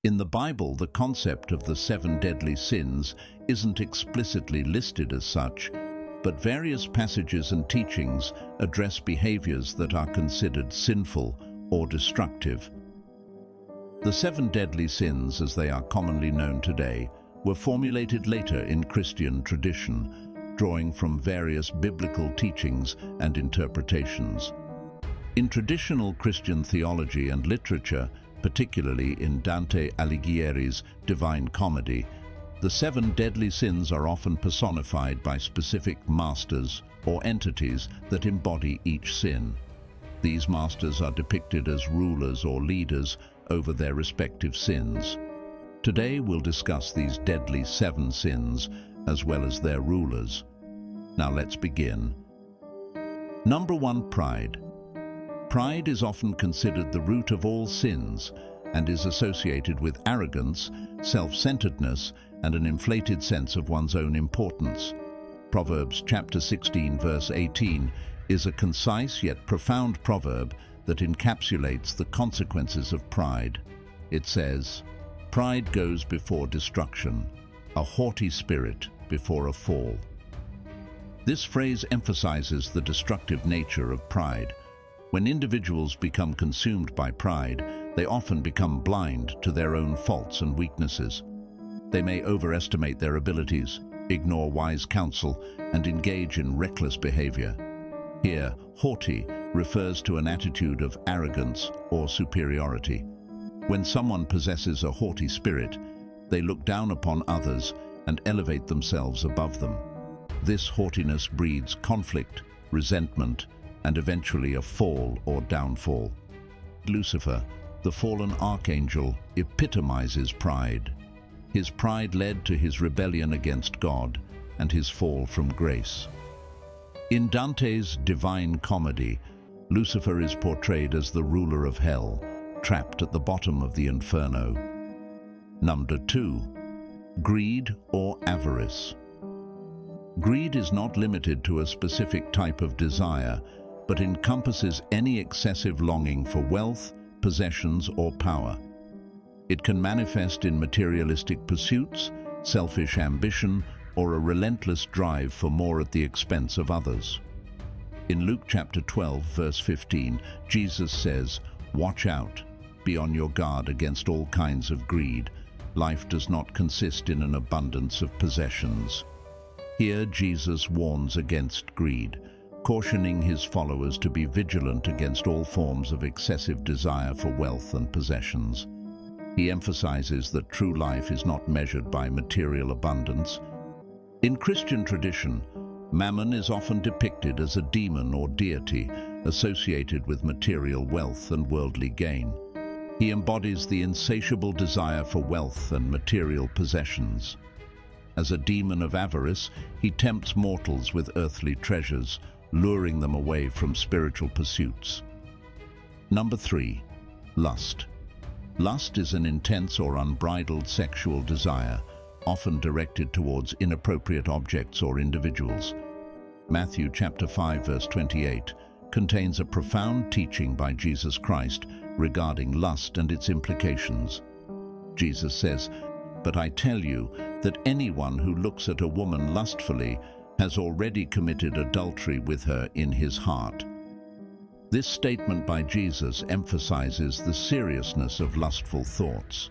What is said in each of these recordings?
In the Bible, the concept of the 7 deadly sins isn't explicitly listed as such, but various passages and teachings address behaviors that are considered sinful or destructive. The 7 deadly sins, as they are commonly known today, were formulated later in Christian tradition, drawing from various biblical teachings and interpretations. In traditional Christian theology and literature, particularly in Dante Alighieri's Divine Comedy, the 7 deadly sins are often personified by specific masters or entities that embody each sin. These masters are depicted as rulers or leaders over their respective sins. Today we'll discuss these deadly 7 sins as well as their rulers. Now let's begin. Number 1. Pride. Pride is often considered the root of all sins and is associated with arrogance, self-centeredness, and an inflated sense of one's own importance. Proverbs chapter 16 verse 18 is a concise yet profound proverb that encapsulates the consequences of pride. It says, "Pride goes before destruction, a haughty spirit before a fall." This phrase emphasizes the destructive nature of pride. When individuals become consumed by pride, they often become blind to their own faults and weaknesses. They may overestimate their abilities, ignore wise counsel, and engage in reckless behavior. Here, haughty refers to an attitude of arrogance or superiority. When someone possesses a haughty spirit, they look down upon others and elevate themselves above them. This haughtiness breeds conflict, resentment, and eventually a fall or downfall. Lucifer, the fallen archangel, epitomizes pride. His pride led to his rebellion against God and his fall from grace. In Dante's Divine Comedy, Lucifer is portrayed as the ruler of hell, trapped at the bottom of the inferno. Number 2. Greed or avarice. Greed is not limited to a specific type of desire, but encompasses any excessive longing for wealth, possessions, or power. It can manifest in materialistic pursuits, selfish ambition, or a relentless drive for more at the expense of others. In Luke chapter 12, verse 15, Jesus says, "Watch out, be on your guard against all kinds of greed. Life does not consist in an abundance of possessions." Here Jesus warns against greed, cautioning his followers to be vigilant against all forms of excessive desire for wealth and possessions. He emphasizes that true life is not measured by material abundance. In Christian tradition, Mammon is often depicted as a demon or deity associated with material wealth and worldly gain. He embodies the insatiable desire for wealth and material possessions. As a demon of avarice, he tempts mortals with earthly treasures, luring them away from spiritual pursuits. Number 3. Lust. Lust is an intense or unbridled sexual desire, often directed towards inappropriate objects or individuals. Matthew chapter 5 verse 28 contains a profound teaching by Jesus Christ regarding lust and its implications. Jesus says, "But I tell you that anyone who looks at a woman lustfully has already committed adultery with her in his heart." This statement by Jesus emphasizes the seriousness of lustful thoughts.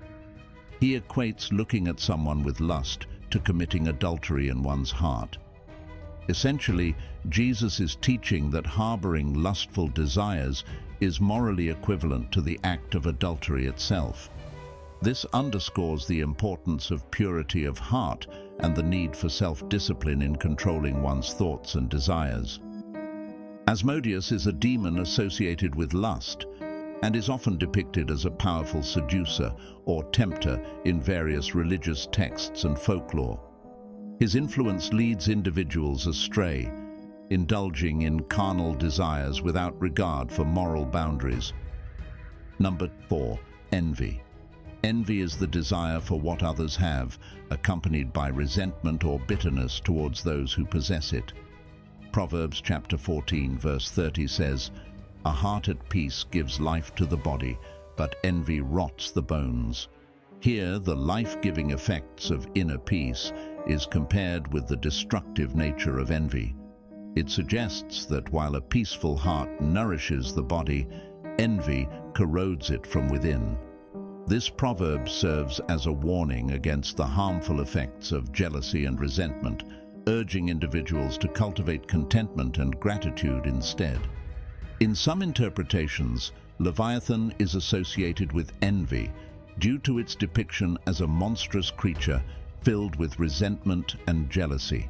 He equates looking at someone with lust to committing adultery in one's heart. Essentially, Jesus is teaching that harboring lustful desires is morally equivalent to the act of adultery itself. This underscores the importance of purity of heart and the need for self-discipline in controlling one's thoughts and desires. Asmodeus is a demon associated with lust and is often depicted as a powerful seducer or tempter in various religious texts and folklore. His influence leads individuals astray, indulging in carnal desires without regard for moral boundaries. Number 4. Envy. Envy is the desire for what others have, accompanied by resentment or bitterness towards those who possess it. Proverbs chapter 14 verse 30 says, "A heart at peace gives life to the body, but envy rots the bones." Here, the life-giving effects of inner peace is compared with the destructive nature of envy. It suggests that while a peaceful heart nourishes the body, envy corrodes it from within. This proverb serves as a warning against the harmful effects of jealousy and resentment, urging individuals to cultivate contentment and gratitude instead. In some interpretations, Leviathan is associated with envy due to its depiction as a monstrous creature filled with resentment and jealousy.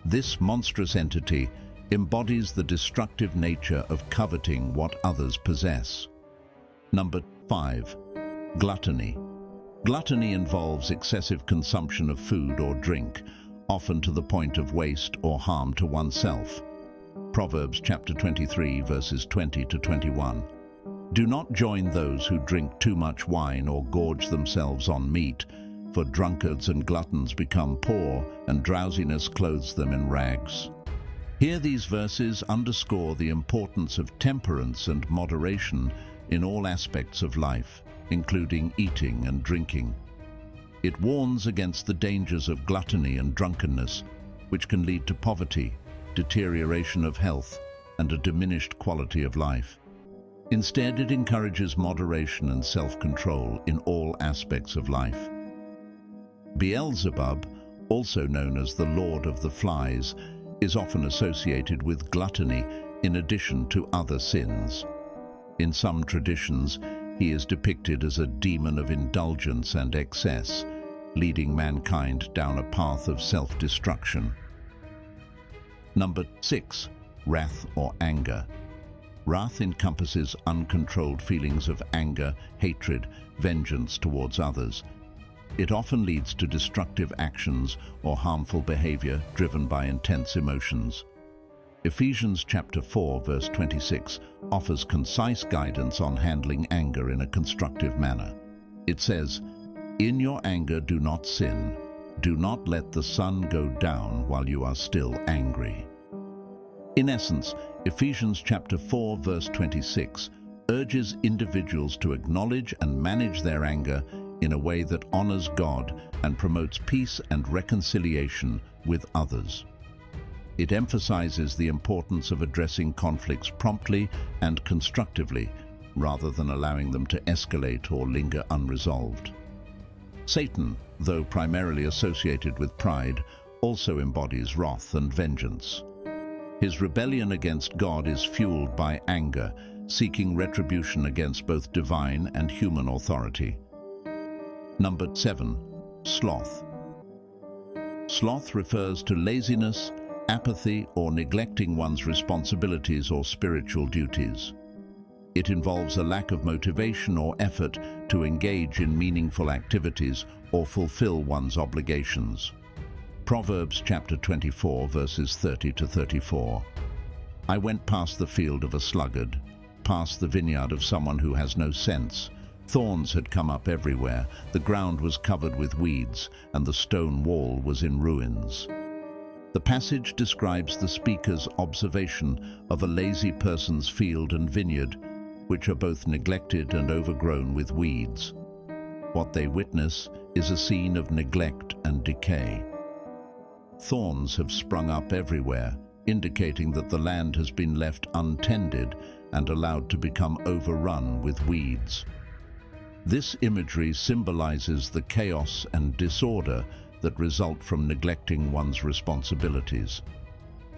This monstrous entity embodies the destructive nature of coveting what others possess. Number 5. Gluttony. Gluttony involves excessive consumption of food or drink, often to the point of waste or harm to oneself. Proverbs chapter 23, verses 20 to 21. Do not join those who drink too much wine or gorge themselves on meat, for drunkards and gluttons become poor, and drowsiness clothes them in rags. Here these verses underscore the importance of temperance and moderation in all aspects of life, including eating and drinking. It warns against the dangers of gluttony and drunkenness, which can lead to poverty, deterioration of health, and a diminished quality of life. Instead, it encourages moderation and self-control in all aspects of life. Beelzebub, also known as the Lord of the Flies, is often associated with gluttony in addition to other sins. In some traditions, he is depicted as a demon of indulgence and excess, leading mankind down a path of self-destruction. Number 6. Wrath or anger. Wrath encompasses uncontrolled feelings of anger, hatred, vengeance towards others. It often leads to destructive actions or harmful behavior driven by intense emotions. Ephesians chapter 4, verse 26 offers concise guidance on handling anger in a constructive manner. It says, "In your anger do not sin. Do not let the sun go down while you are still angry." In essence, Ephesians chapter 4, verse 26 urges individuals to acknowledge and manage their anger in a way that honors God and promotes peace and reconciliation with others. It emphasizes the importance of addressing conflicts promptly and constructively, rather than allowing them to escalate or linger unresolved. Satan, though primarily associated with pride, also embodies wrath and vengeance. His rebellion against God is fueled by anger, seeking retribution against both divine and human authority. Number 7. Sloth. Sloth refers to laziness, apathy, or neglecting one's responsibilities or spiritual duties. It involves a lack of motivation or effort to engage in meaningful activities or fulfill one's obligations. Proverbs chapter 24, verses 30 to 34. I went past the field of a sluggard, past the vineyard of someone who has no sense. Thorns had come up everywhere, the ground was covered with weeds, and the stone wall was in ruins. The passage describes the speaker's observation of a lazy person's field and vineyard, which are both neglected and overgrown with weeds. What they witness is a scene of neglect and decay. Thorns have sprung up everywhere, indicating that the land has been left untended and allowed to become overrun with weeds. This imagery symbolizes the chaos and disorder that result from neglecting one's responsibilities.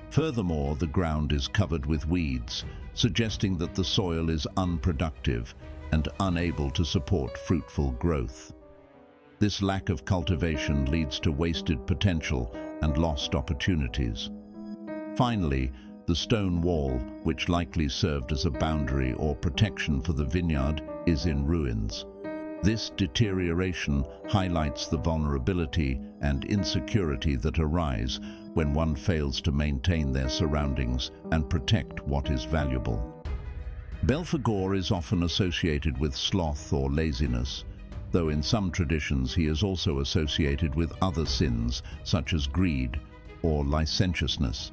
Furthermore, the ground is covered with weeds, suggesting that the soil is unproductive and unable to support fruitful growth. This lack of cultivation leads to wasted potential and lost opportunities. Finally, the stone wall, which likely served as a boundary or protection for the vineyard, is in ruins. This deterioration highlights the vulnerability and insecurity that arise when one fails to maintain their surroundings and protect what is valuable. Belphegor is often associated with sloth or laziness, though in some traditions he is also associated with other sins such as greed or licentiousness.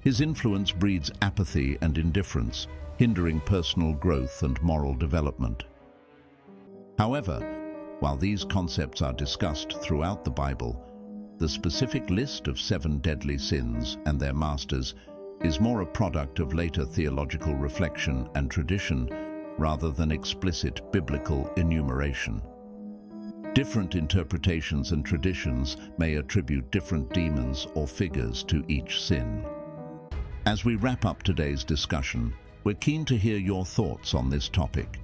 His influence breeds apathy and indifference, hindering personal growth and moral development. However, While these concepts are discussed throughout the Bible, the specific list of 7 deadly sins and their masters is more a product of later theological reflection and tradition rather than explicit biblical enumeration. Different interpretations and traditions may attribute different demons or figures to each sin. As we wrap up today's discussion, we're keen to hear your thoughts on this topic.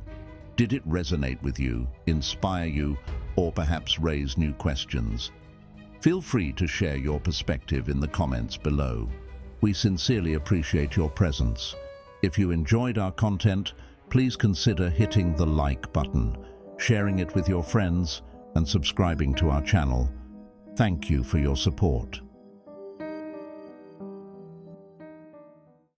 Did it resonate with you, inspire you, or perhaps raise new questions? Feel free to share your perspective in the comments below. We sincerely appreciate your presence. If you enjoyed our content, please consider hitting the like button, sharing it with your friends, and subscribing to our channel. Thank you for your support.